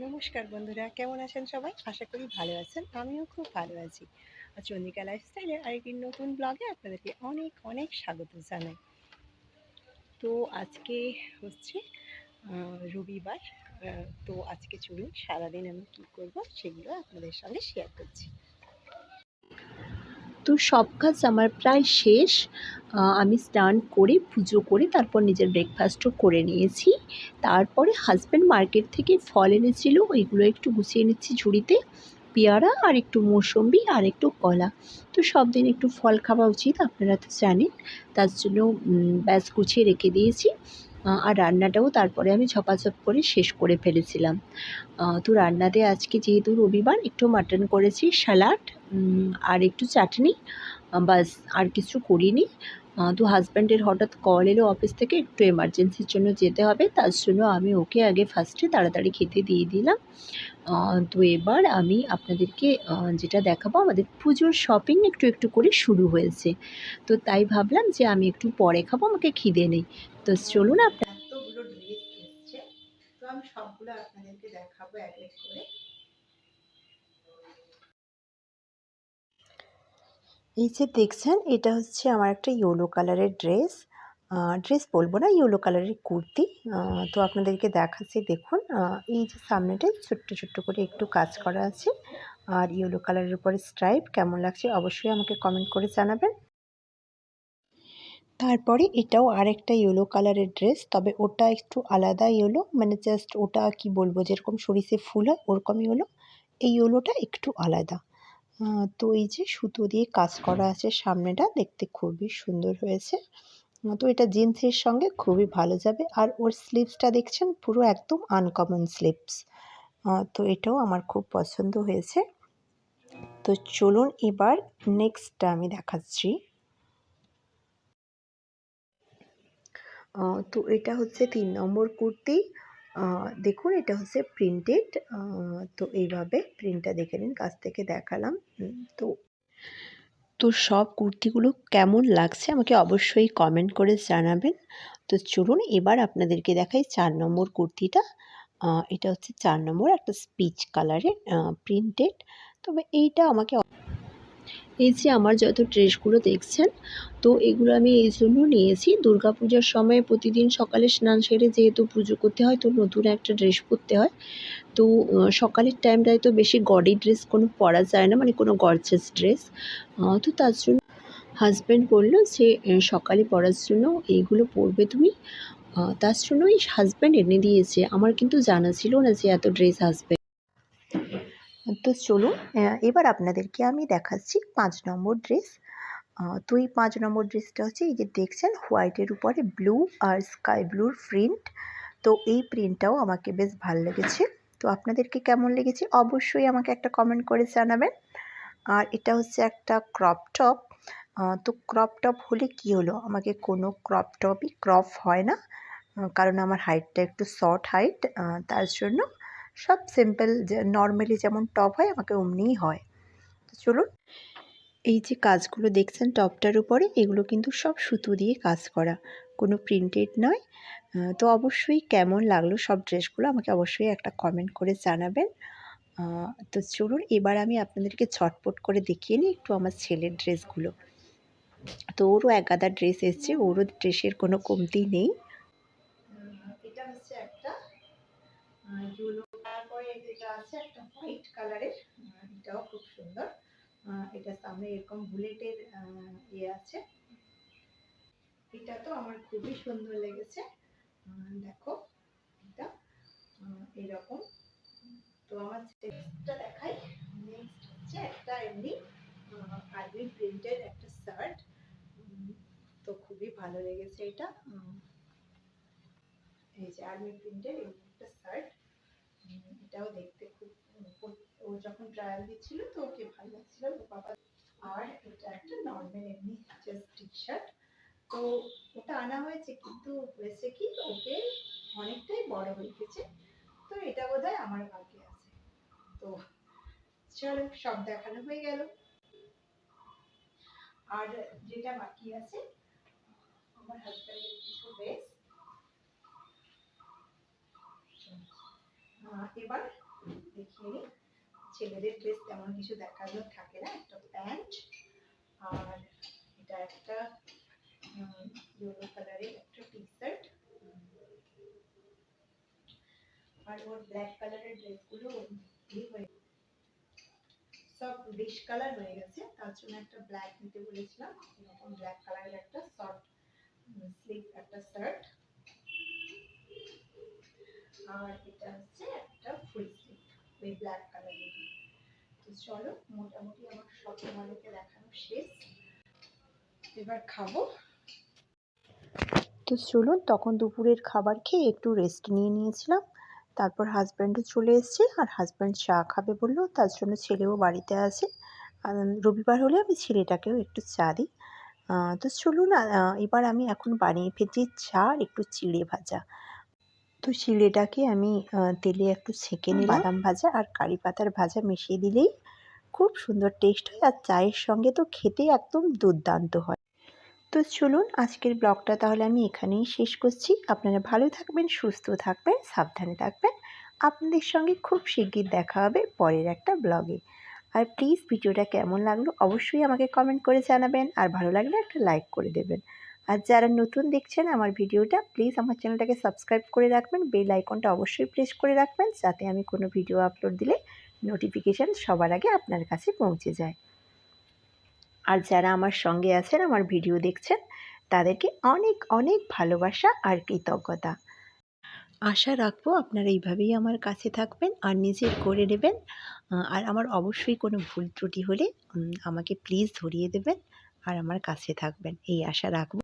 নমস্কার বন্ধুরা, কেমন আছেন সবাই? আশা করি ভালো আছেন। আমিও খুব ভালো আছি। আর চন্দ্রিকা লাইফস্টাইলের আরেকটি নতুন ব্লগে আপনাদেরকে অনেক অনেক স্বাগত জানাই। তো আজকে হচ্ছে রবিবার। তো আজকে চলুন সারাদিন আমি কী করব সেগুলো আপনাদের সঙ্গে শেয়ার করছি। তো সব কাজ আমার প্রায় শেষ। আমি স্নান করে পুজো করে তারপর নিজের ব্রেকফাস্টও করে নিয়েছি। তারপরে হাজব্যান্ড মার্কেট থেকে ফল এনেছিল, ওইগুলো একটু গুছিয়ে নিচ্ছি ঝুড়িতে। পেয়ারা আর একটু মৌসম্বি আর একটু কলা। তো সব দিন একটু ফল খাওয়া উচিত, আপনারা তো জানেন। তার জন্য ব্যাস গুছিয়ে রেখে দিয়েছি। আর রান্নাটাও তারপরে আমি ঝপাঝপ করে শেষ করে ফেলেছিলাম। তো রান্নাতে আজকে যেহেতু রবিবার একটু মাটন করেছি, স্যালাড আর একটু চাটনি, বাস আর কিছু করিনি। তো হাজব্যান্ডের হঠাৎ কল এলো অফিস থেকে, একটু এমার্জেন্সির জন্য যেতে হবে, তার জন্য আমি ওকে আগে ফার্স্টে তাড়াতাড়ি খেতে দিয়ে দিলাম। তো এবার আমি আপনাদেরকে যেটা দেখাবো, আমাদের পুজোর শপিং একটু একটু করে শুরু হয়েছে। তো তাই ভাবলাম যে আমি একটু পরে খাবো, আমাকে খিদে নেই। তো চলুন এতগুলো ড্রেস এসছে, তো আমি সবগুলো আপনাদেরকে দেখাবো এক এক করে। এই যে দেখছেন, এটা হচ্ছে আমার একটা ইয়েলো কালারের ড্রেস বলবো না, ইয়েলো কালারের কুর্তি। তো আপনাদেরকে দেখাচ্ছি, দেখুন। এই যে সামনেটায় ছোট্ট ছোট্ট করে একটু কাজ করা আছে, আর ইয়েলো কালারের উপরে স্ট্রাইপ। কেমন লাগছে অবশ্যই আমাকে কমেন্ট করে জানাবেন। তারপরে এটাও আরেকটা ইয়েলো কালারের ড্রেস, তবে ওটা একটু আলাদা ইয়েলো, মানে জাস্ট ওটা কি বলবো, যেরকম সরিষে ফুল হয় ওরকম ইয়েলো। এই ইয়েলোটা একটু আলাদা। তো এই যে সুতো দিয়ে কাজ করা আছে, সামনেটা দেখতে খুবই সুন্দর হয়েছে। তো এটা জিন্সের সঙ্গে খুবই ভালো যাবে। আর ওর স্লিভসটা দেখছেন, পুরো একদম আনকমন স্লিভস। তো এটাও আমার খুব পছন্দ হয়েছে। তো চলুন এবার নেক্সটটা আমি দেখাচ্ছি। তো এটা হচ্ছে ৩ নম্বর কুর্তি। দেখুন, এটা হচ্ছে প্রিন্টেড। তো এইভাবে প্রিন্টটা দেখে নিন, কাছ থেকে দেখালাম। তো তো সব কুর্তিগুলো কেমন লাগছে আমাকে অবশ্যই কমেন্ট করে জানাবেন। তো চলুন এবার আপনাদেরকে দেখাই ৪ নম্বর কুর্তিটা। এটা হচ্ছে ৪ নম্বর, একটা স্পিচ কালারের প্রিন্টেড। তবে এইটা আমাকে, এই যে আমার যত ড্রেসগুলো দেখছেন, তো এগুলো আমি এই জন্য নিয়েছি, দুর্গাপূজার সময় প্রতিদিন সকালে স্নান সেরে যেহেতু পুজো করতে হয়, তো নতুন একটা ড্রেস পরতে হয়। তো সকালের টাইমটায় তো বেশি গডি ড্রেস কোনো পরা যায় না, মানে কোনো গর্জাস ড্রেস। তো তার জন্য হাজব্যান্ড বলল যে সকালে পরার জন্য এইগুলো পরবে তুমি। তার জন্যই হাজব্যান্ড এনে দিয়েছে, আমার কিন্তু জানা ছিল না যে এত ড্রেস আসবে। তো চলুন এবার আপনাদেরকে আমি দেখাচ্ছি ৫ নম্বর ড্রেস। তো এই ৫ নম্বর ড্রেসটা হচ্ছে, এই যে দেখছেন, হোয়াইটের উপরে ব্লু আর স্কাই ব্লুর প্রিন্ট। তো এই প্রিন্টটাও আমাকে বেশ ভালো লেগেছে। তো আপনাদেরকে কেমন লেগেছে অবশ্যই আমাকে একটা কমেন্ট করে জানাবেন। আর এটা হচ্ছে একটা ক্রপ টপ। তো ক্রপ টপ হলে কি হলো, আমাকে কোনো ক্রপ টপই ক্রপ হয় না, কারণ আমার হাইটটা একটু শর্ট হাইট। তার জন্য সব সিম্পল, যে নর্মালি যেমন টপ হয় আমাকে অমনিই হয়। তো চলুন, এই যে কাজগুলো দেখছেন টপটার উপরে, এগুলো কিন্তু সব সুতো দিয়ে কাজ করা, কোনো প্রিন্টেড নয়। তো অবশ্যই কেমন লাগলো সব ড্রেসগুলো আমাকে অবশ্যই একটা কমেন্ট করে জানাবেন। তো চলুন এবার আমি আপনাদেরকে ঝটপট করে দেখিয়ে নিই একটু আমার ছেলের ড্রেসগুলো। তো ওরও এক গাদা ড্রেস এসছে, ওরও ড্রেসের কোনো কমতি নেই। এটা হচ্ছে একটা ইয়েলো, তারপরে এটা আছে একটা হোয়াইট কালারের, এটাও খুব সুন্দর। এটার সামনে এরকম বুলেটের ইয়ে আছে। এটা তো আমার খুবই সুন্দর লেগেছে। দেখো, এটা এরকম। তো আমার নেক্সটটা দেখাই। নেক্সট হচ্ছে একটা এমনি আর্মি প্রিন্টের একটা শার্ট। তো খুবই ভালো লেগেছে এটা। এই যে আর্মি প্রিন্টের একটা শার্ট, এটাও দেখতে খুব, ও যখন ট্রায়াল দিচ্ছিল তো ওকে ভালো লাগছিল ওর বাবা। আর এটা একটা নর্মাল এমনি জাস্ট টি শার্ট। তো ওটা আনা হয়েছে, কিন্তু হয়েছে কি, ওকে অনেকটাই বড় হয়ে গেছে। তো এটা বোধহয় আমার ভাগ্যে আছে। তো চলো, সব দেখানো হয়ে গেল। আর যেটা বাকি আছে, আমার হাজব্যান্ডের কিছু ড্রেস। এবার দেখিয়ে নিই। ছেলেদের ড্রেস তেমন কিছু দেখানোর থাকে না, একটা প্যান্ট আর এটা একটা ইয়েলো কালারের একটা টি শার্ট, আর ওর ব্ল্যাক কালারের ড্রেসগুলো সব বেশ কালার হয়ে গেছে, তার জন্য একটা ব্ল্যাক নিতে বলেছিলাম। এরকম ব্ল্যাক কালারের একটা শর্ট স্লিভ একটা শার্ট, আর এটা হচ্ছে একটা ফুল স্লিভ ওই ব্ল্যাক কালারের। তো চলো, মোটামুটি আমার সব তোমাদেরকে দেখানো শেষ, এবার খাবো। তো চলুন, তখন দুপুরের খাবার খেয়ে একটু রেস্ট নিয়ে নিয়েছিলাম। তারপর হাজব্যান্ডও চলে এসছে, আর হাজব্যান্ড চা খাবে বললো, তার জন্য ছেলেও বাড়িতে আছে। রবিবার হলে আমি ছেলেটাকেও একটু চা দিই। তো চলুন, এবার আমি এখন বানিয়ে ফেলছি চা আর একটু চিড়ে ভাজা। তো চিড়েটাকে আমি তেলে একটু ছেঁকে নিলাম, বাদাম ভাজা আর কারি পাতার ভাজা মিশিয়ে দিলেই খুব সুন্দর টেস্ট হয়, আর চায়ের সঙ্গে তো খেতে একদম দুর্দান্ত হয়। তো চলুন, আজকের ব্লগটা তাহলে আমি এখানেই শেষ করছি। আপনারা ভালো থাকবেন, সুস্থ থাকবেন, সাবধানে থাকবেন। আপনাদের সঙ্গে খুব শিগগির দেখা হবে পরের একটা ব্লগে। আর প্লিজ ভিডিওটা কেমন লাগলো অবশ্যই আমাকে কমেন্ট করে জানাবেন, আর ভালো লাগলে একটা লাইক করে দেবেন। আর যারা নতুন দেখছেন আমার ভিডিওটা, প্লিজ আমার চ্যানেলটাকে সাবস্ক্রাইব করে রাখবেন, বেল আইকনটা অবশ্যই প্রেস করে রাখবেন, যাতে আমি কোনো ভিডিও আপলোড দিলে নোটিফিকেশান সবার আগে আপনার কাছে পৌঁছে যায়। আর যারা আমার সঙ্গে আছেন, আমার ভিডিও দেখছেন, তাদেরকে অনেক অনেক ভালোবাসা আর কৃতজ্ঞতা। আশা রাখবো আপনারা এইভাবেই আমার কাছে থাকবেন আর নিজের করে নেবেন। আর আমার অবশ্যই কোনো ভুল ত্রুটি হলে আমাকে প্লিজ ধরিয়ে দেবেন আর আমার কাছে থাকবেন, এই আশা রাখবো।